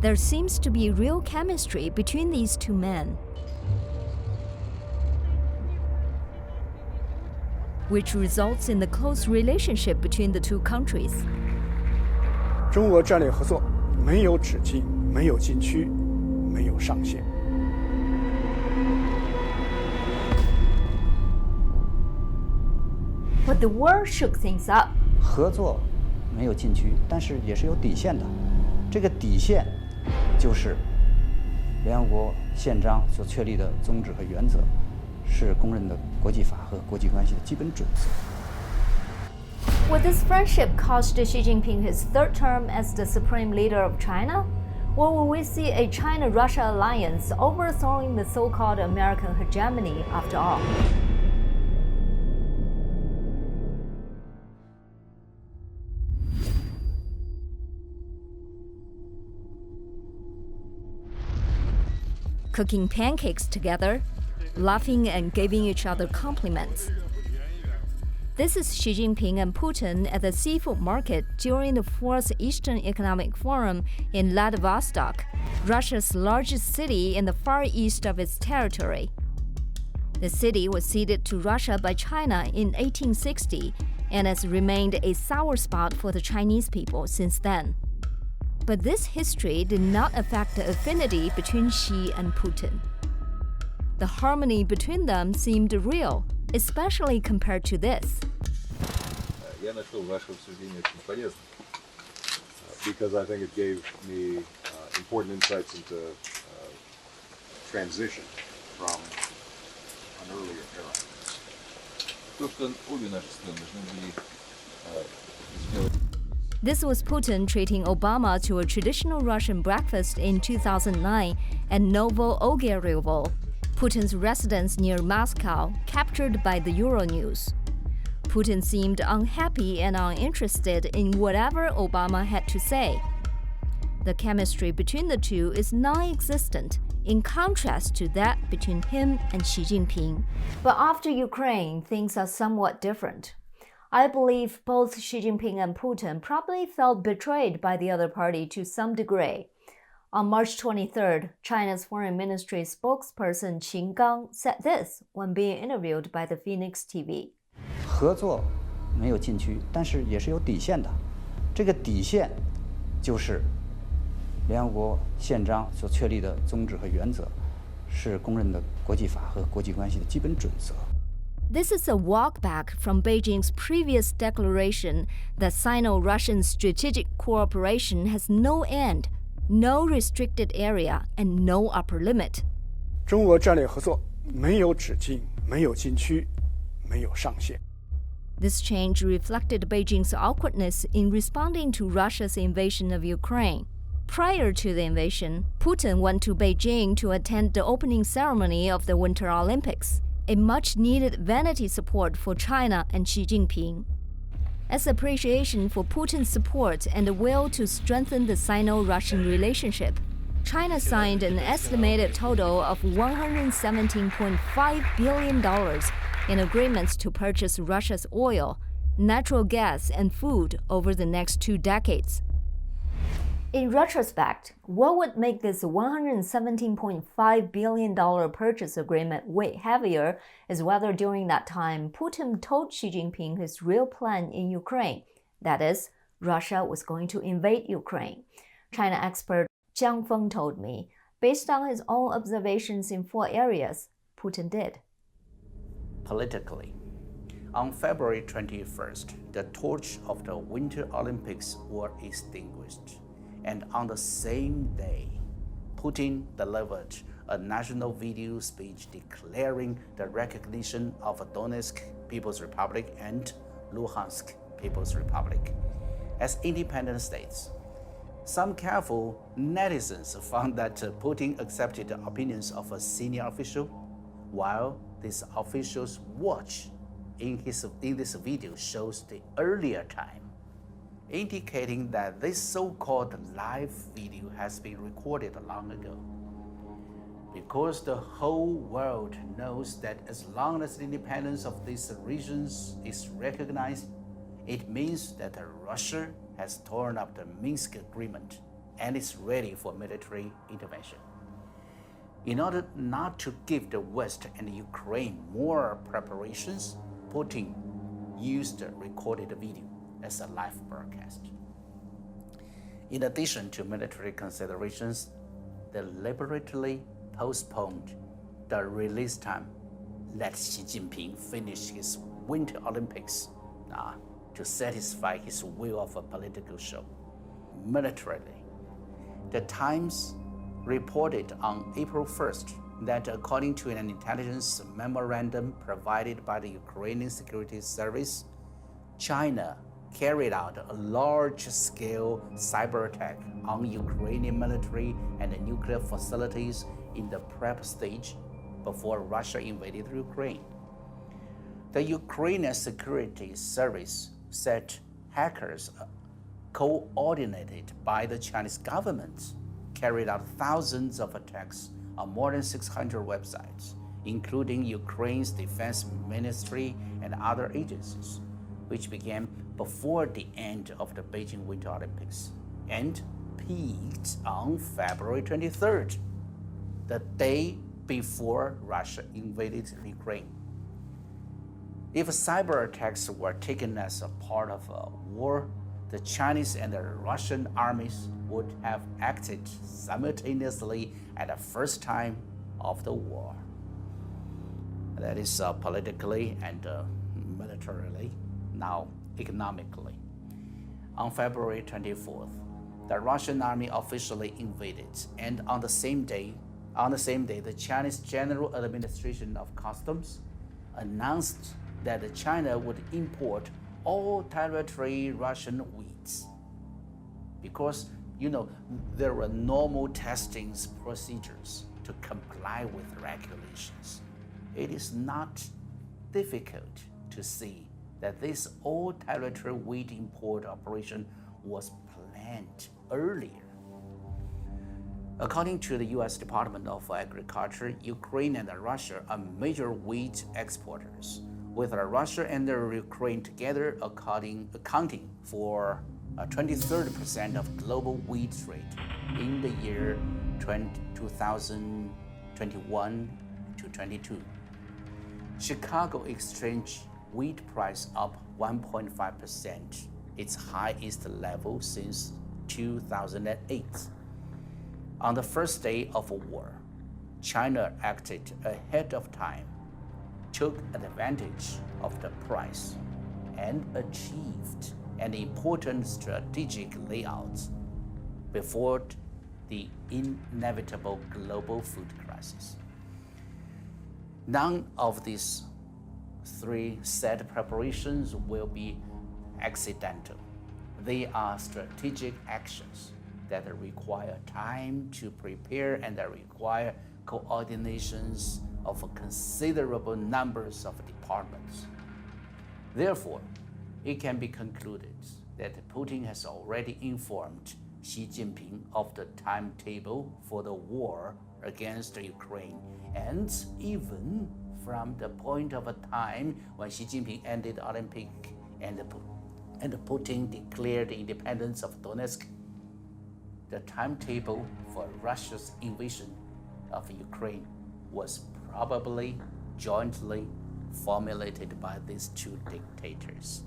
There seems to be real chemistry between these two men, which results in the close relationship between the two countries. 中俄战略合作没有止境，没有禁区，没有上限。But the war shook things up. 合作没有禁区，但是也是有底线的。这个底线就是联合国宪章所确立的宗旨和原则，是公认的国际法和国际关系的基本准则。Would this friendship cost Xi Jinping his third term as the supreme leader of China? Or will we see a China-Russia alliance overthrowing the so-called American hegemony after all? Cooking pancakes together, laughing and giving each other compliments. This is Xi Jinping and Putin at the seafood market during the 4th Eastern Economic Forum in Vladivostok, Russia's largest city in the far east of its territory. The city was ceded to Russia by China in 1860 and has remained a sour spot for the Chinese people since then. But this history did not affect the affinity between Xi and Putin. The harmony between them seemed real, especially compared to this. Я нашел ваше обсуждение очень полезным, because I think it gave me important insights into transition from an earlier era. То, что обе наши страны должны были сделать. This was Putin treating Obama to a traditional Russian breakfast in 2009 at Novo Ogoryevo, Putin's residence near Moscow, captured by the Euronews. Putin seemed unhappy and uninterested in whatever Obama had to say. The chemistry between the two is non-existent, in contrast to that between him and Xi Jinping. But after Ukraine, things are somewhat different. I believe both Xi Jinping and Putin probably felt betrayed by the other party to some degree. On March 23rd, China's Foreign Ministry spokesperson Qin Gang said this when being interviewed by the Phoenix TV. 合作没有禁区，但是也是有底线的。这个底线就是联合国宪章所确立的宗旨和原则，是公认的国际法和国际关系的基本准则。This is a walk back from Beijing's previous declaration that Sino-Russian strategic cooperation has no end, no restricted area, and no upper limit. 中俄战略合作没有止境，没有禁区，没有上限。 This change reflected Beijing's awkwardness in responding to Russia's invasion of Ukraine. Prior to the invasion, Putin went to Beijing to attend the opening ceremony of the Winter Olympics, a much-needed vanity support for China and Xi Jinping. As appreciation for Putin's support and the will to strengthen the Sino-Russian relationship, China signed an estimated total of $117.5 billion in agreements to purchase Russia's oil, natural gas, and food over the next 2 decades. In retrospect, what would make this $117.5 billion purchase agreement weigh heavier is whether during that time Putin told Xi Jinping his real plan in Ukraine, that is, Russia was going to invade Ukraine. China expert Jiang Feng told me, based on his own observations in 4 areas, Putin did. Politically, on February 21st, the torch of the Winter Olympics were extinguished. And on the same day, Putin delivered a national video speech declaring the recognition of Donetsk People's Republic and Luhansk People's Republic as independent states. Some careful netizens found that Putin accepted the opinions of a senior official, while this official's watch in this video shows the earlier time, indicating that this so-called live video has been recorded long ago. Because the whole world knows that as long as the independence of these regions is recognized, it means that Russia has torn up the Minsk agreement and is ready for military intervention. In order not to give the West and Ukraine more preparations, Putin used a recorded video as a live broadcast. In addition to military considerations, they deliberately postponed the release time, let Xi Jinping finish his Winter Olympics to satisfy his will of a political show. Militarily, the Times reported on April 1st that according to an intelligence memorandum provided by the Ukrainian Security Service, China carried out a large-scale cyber attack on Ukrainian military and nuclear facilities in the prep stage before Russia invaded Ukraine. The Ukrainian Security Service said hackers coordinated by the Chinese government carried out thousands of attacks on more than 600 websites, including Ukraine's defense ministry and other agencies, which began before the end of the Beijing Winter Olympics and peaked on February 23rd, the day before Russia invaded Ukraine. If cyber attacks were taken as a part of a war, the Chinese and the Russian armies would have acted simultaneously at the first time of the war. That is politically and militarily, now economically. On February 24th, the Russian army officially invaded, and on the same day, the Chinese General Administration of Customs announced that China would import all territory Russian wheats because, there were normal testing procedures to comply with regulations. It is not difficult to see that this all territory wheat import operation was planned earlier. According to the U.S. Department of Agriculture, Ukraine and Russia are major wheat exporters, with Russia and Ukraine together accounting for 23% of global wheat trade in the year 2021 to 22. Chicago Exchange wheat price up 1.5%, its highest level since 2008. On the first day of a war, China acted ahead of time, took advantage of the price, and achieved an important strategic layout before the inevitable global food crisis. None of these three set preparations will be accidental. They are strategic actions that require time to prepare and that require coordinations of considerable numbers of departments. Therefore, it can be concluded that Putin has already informed Xi Jinping of the timetable for the war against Ukraine, and even from the point of a time when Xi Jinping ended the Olympic and Putin declared the independence of Donetsk, the timetable for Russia's invasion of Ukraine was probably jointly formulated by these two dictators.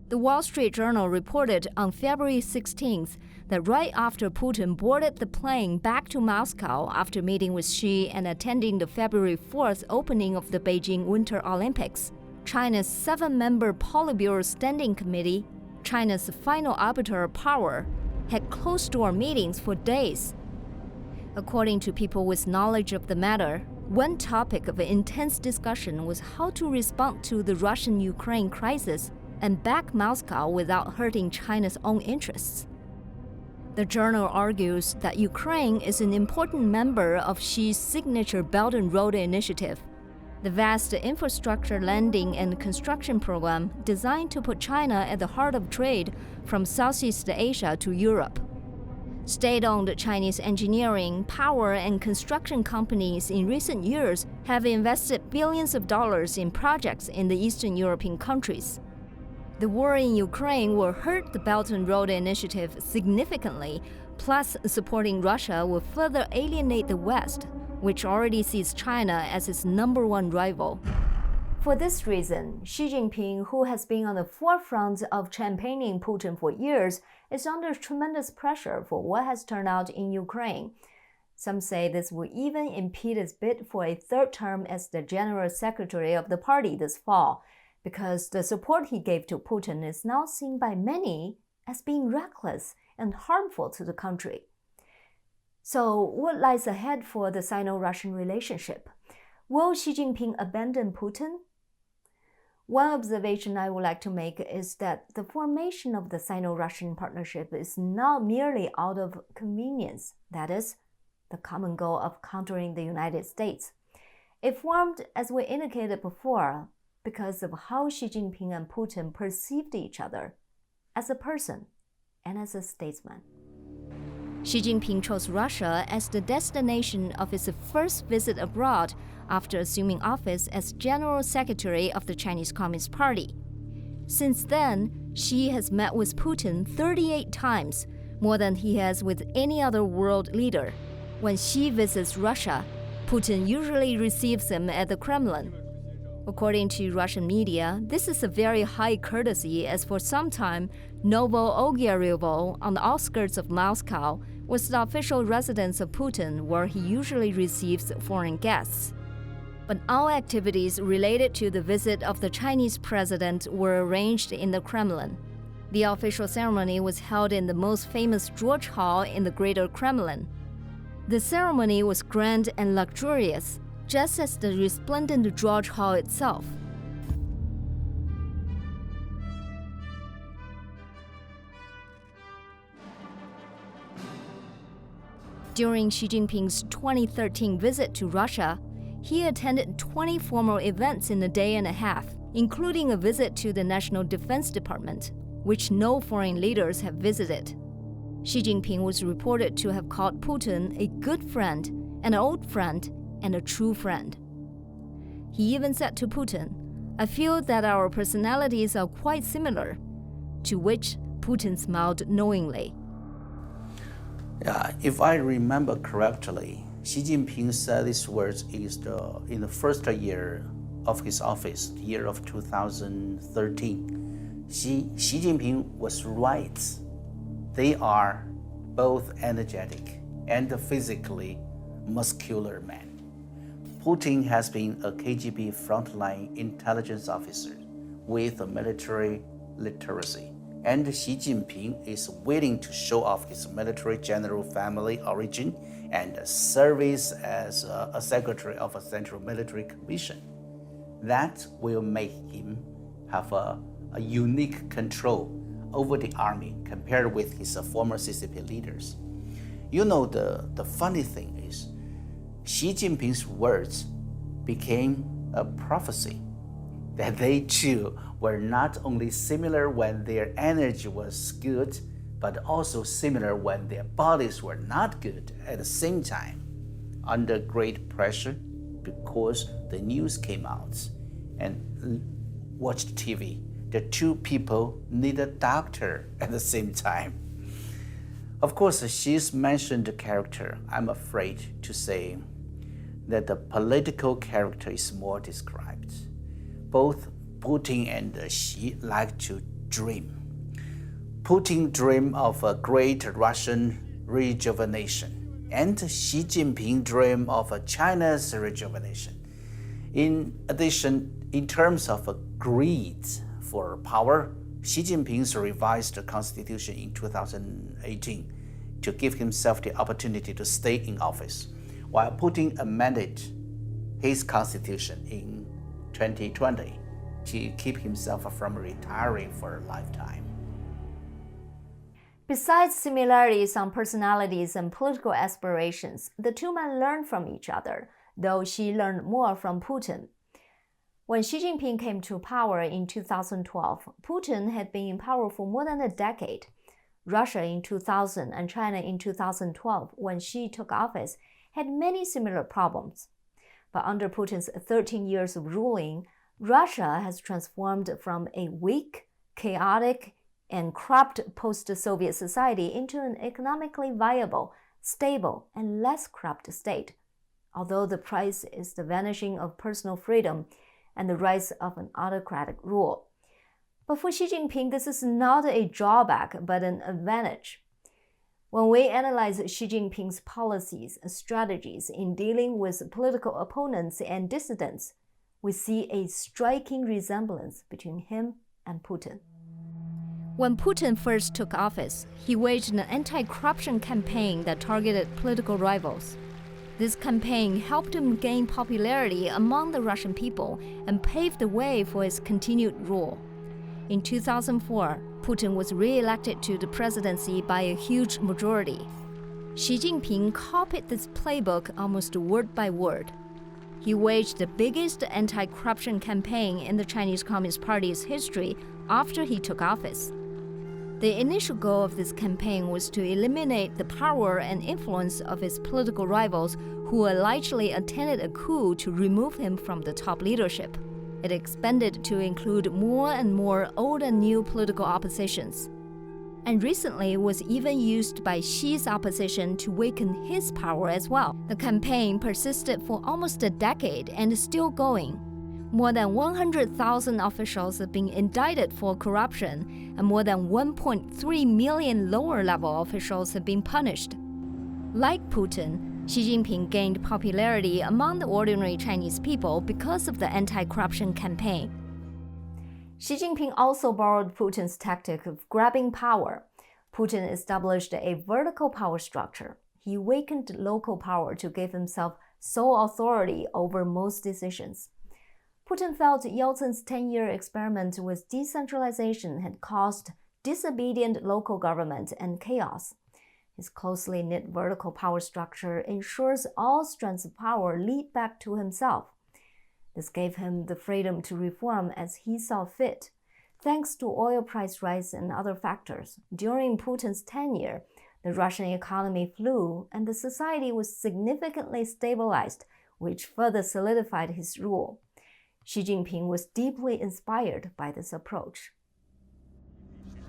The Wall Street Journal reported on February 16th that right after Putin boarded the plane back to Moscow after meeting with Xi and attending the February 4th opening of the Beijing Winter Olympics, China's 7-member Politburo Standing Committee, China's final arbiter of power, had closed-door meetings for days. According to people with knowledge of the matter, one topic of intense discussion was how to respond to the Russian-Ukraine crisis and back Moscow without hurting China's own interests. The journal argues that Ukraine is an important member of Xi's signature Belt and Road Initiative, the vast infrastructure lending and construction program designed to put China at the heart of trade from Southeast Asia to Europe. State-owned Chinese engineering, power, and construction companies in recent years have invested billions of dollars in projects in the Eastern European countries. The war in Ukraine will hurt the Belt and Road Initiative significantly, plus supporting Russia will further alienate the West, which already sees China as its #1 rival. For this reason, Xi Jinping, who has been on the forefront of championing Putin for years, is under tremendous pressure for what has turned out in Ukraine. Some say this will even impede his bid for a third term as the general secretary of the party this fall, because the support he gave to Putin is now seen by many as being reckless and harmful to the country. So, what lies ahead for the Sino-Russian relationship? Will Xi Jinping abandon Putin? One observation I would like to make is that the formation of the Sino-Russian partnership is not merely out of convenience, that is, the common goal of countering the United States. It formed, as we indicated before, because of how Xi Jinping and Putin perceived each other as a person and as a statesman. Xi Jinping chose Russia as the destination of his first visit abroad after assuming office as General Secretary of the Chinese Communist Party. Since then, Xi has met with Putin 38 times, more than he has with any other world leader. When Xi visits Russia, Putin usually receives him at the Kremlin. According to Russian media, this is a very high courtesy, as for some time, Novo-Ogyarevo, on the outskirts of Moscow, was the official residence of Putin, where he usually receives foreign guests. But all activities related to the visit of the Chinese president were arranged in the Kremlin. The official ceremony was held in the most famous George Hall in the Greater Kremlin. The ceremony was grand and luxurious, just as the resplendent George Hall itself. During Xi Jinping's 2013 visit to Russia, he attended 20 formal events in a day and a half, including a visit to the National Defense Department, which no foreign leaders have visited. Xi Jinping was reported to have called Putin a good friend, an old friend, and a true friend. He even said to Putin, "I feel that our personalities are quite similar," to which Putin smiled knowingly. Yeah, if I remember correctly, Xi Jinping said these words in the first year of his office, the year of 2013. Xi Jinping was right. They are both energetic and physically muscular men. Putin has been a KGB frontline intelligence officer with a military literacy, and Xi Jinping is willing to show off his military general family origin and service as a secretary of a central military commission. That will make him have a unique control over the army compared with his former CCP leaders. You know, the funny thing is, Xi Jinping's words became a prophecy that they too were not only similar when their energy was good, but also similar when their bodies were not good at the same time, under great pressure because the news came out and watched TV. The two people need a doctor at the same time. Of course, Xi's mentioned character, I'm afraid to say that the political character is more described. Both Putin and Xi like to dream. Putin dreamed of a great Russian rejuvenation, and Xi Jinping dreamed of China's rejuvenation. In addition, in terms of greed for power, Xi Jinping's revised the constitution in 2018 to give himself the opportunity to stay in office, while Putin amended his constitution in 2020 to keep himself from retiring for a lifetime. Besides similarities on personalities and political aspirations, the two men learned from each other, though Xi learned more from Putin. When Xi Jinping came to power in 2012, Putin had been in power for more than a decade. Russia in 2000 and China in 2012, when Xi took office, had many similar problems. But under Putin's 13 years of ruling, Russia has transformed from a weak, chaotic, and corrupt post-Soviet society into an economically viable, stable, and less corrupt state, although the price is the vanishing of personal freedom and the rise of an autocratic rule. But for Xi Jinping, this is not a drawback, but an advantage. When we analyze Xi Jinping's policies and strategies in dealing with political opponents and dissidents, we see a striking resemblance between him and Putin. When Putin first took office, he waged an anti-corruption campaign that targeted political rivals. This campaign helped him gain popularity among the Russian people and paved the way for his continued rule. In 2004, Putin was re-elected to the presidency by a huge majority. Xi Jinping copied this playbook almost word by word. He waged the biggest anti-corruption campaign in the Chinese Communist Party's history after he took office. The initial goal of this campaign was to eliminate the power and influence of his political rivals who allegedly attempted a coup to remove him from the top leadership. It expanded to include more and more old and new political oppositions, and recently was even used by Xi's opposition to weaken his power as well. The campaign persisted for almost a decade and is still going. More than 100,000 officials have been indicted for corruption, and more than 1.3 million lower-level officials have been punished. Like Putin, Xi Jinping gained popularity among the ordinary Chinese people because of the anti-corruption campaign. Xi Jinping also borrowed Putin's tactic of grabbing power. Putin established a vertical power structure. He weakened local power to give himself sole authority over most decisions. Putin felt Yeltsin's 10-year experiment with decentralization had caused disobedient local government and chaos. His closely knit vertical power structure ensures all strands of power lead back to himself. This gave him the freedom to reform as he saw fit. Thanks to oil price rise and other factors, during Putin's tenure, the Russian economy flew and the society was significantly stabilized, which further solidified his rule. Xi Jinping was deeply inspired by this approach.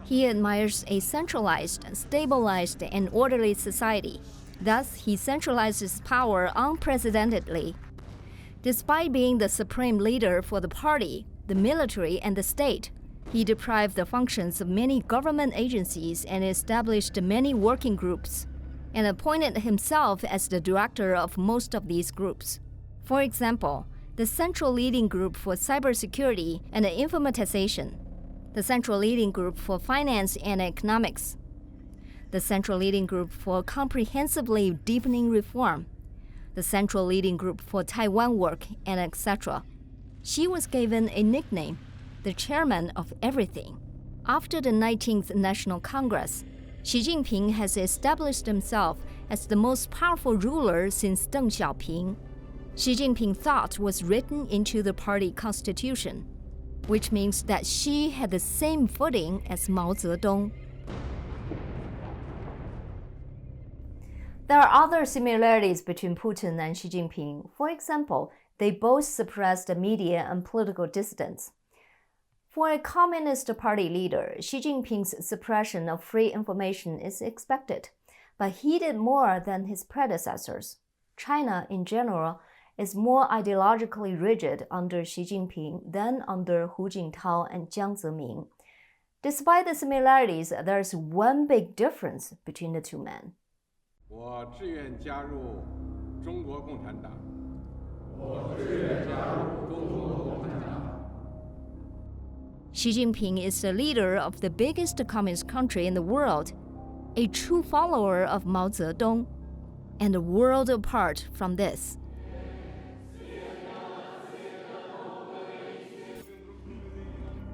He admires a centralized, stabilized, and orderly society. Thus, he centralizes power unprecedentedly. Despite being the supreme leader for the party, the military, and the state, he deprived the functions of many government agencies and established many working groups, and appointed himself as the director of most of these groups. For example, the Central Leading Group for Cybersecurity and Informatization, the Central Leading Group for Finance and Economics, the Central Leading Group for Comprehensively Deepening Reform, the Central Leading Group for Taiwan Work, and etc. Xi was given a nickname, the Chairman of Everything. After the 19th National Congress, Xi Jinping has established himself as the most powerful ruler since Deng Xiaoping. Xi Jinping thought was written into the party constitution, which means that Xi had the same footing as Mao Zedong. There are other similarities between Putin and Xi Jinping. For example, they both suppressed the media and political dissidents. For a Communist Party leader, Xi Jinping's suppression of free information is expected, but he did more than his predecessors. China, in general, is more ideologically rigid under Xi Jinping than under Hu Jintao and Jiang Zemin. Despite the similarities, there is one big difference between the two men. 我志愿加入中国共产党。 Xi Jinping is the leader of the biggest communist country in the world, a true follower of Mao Zedong, and a world apart from this.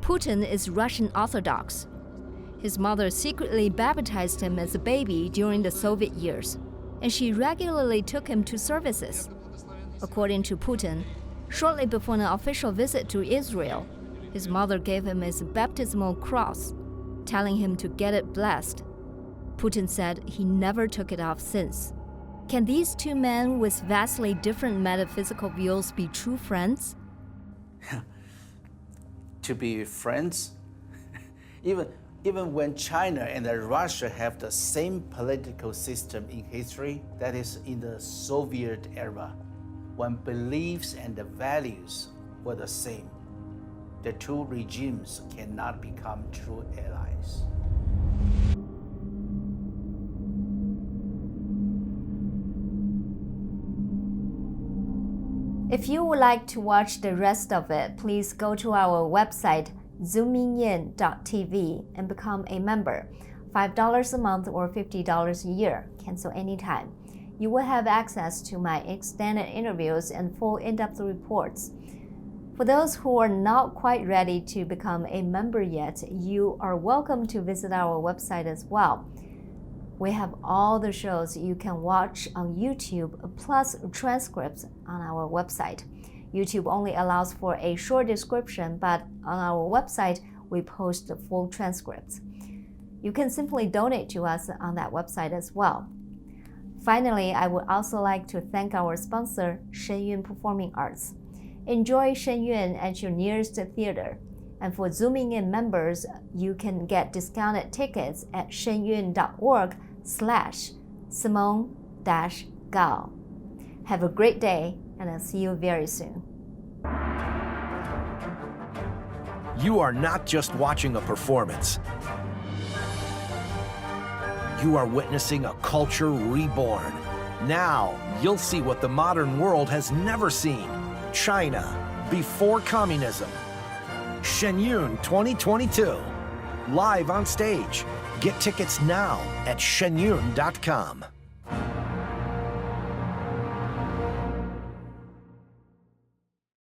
Putin is Russian Orthodox. His mother secretly baptized him as a baby during the Soviet years, and she regularly took him to services. According to Putin, shortly before an official visit to Israel, his mother gave him his baptismal cross, telling him to get it blessed. Putin said he never took it off since. Can these two men with vastly different metaphysical views be true friends? To be friends? Even when China and Russia have the same political system in history, that is in the Soviet era, when beliefs and the values were the same, the two regimes cannot become true allies. If you would like to watch the rest of it, please go to our website zoomingin.tv and become a member. $5 a month or $50 a year. Cancel anytime. You will have access to my extended interviews and full in-depth reports. For those who are not quite ready to become a member yet, you are welcome to visit our website as well. We have all the shows you can watch on YouTube, plus transcripts on our website. YouTube only allows for a short description, but on our website, we post the full transcripts. You can simply donate to us on that website as well. Finally, I would also like to thank our sponsor, Shenyun Performing Arts. Enjoy Shenyun at your nearest theater. And for Zooming In members, you can get discounted tickets at shenyun.org/Simone-Gao. Have a great day, and I'll see you very soon. You are not just watching a performance. You are witnessing a culture reborn. Now, you'll see what the modern world has never seen. China, before communism. Shenyun 2022. Live on stage. Get tickets now at shenyun.com.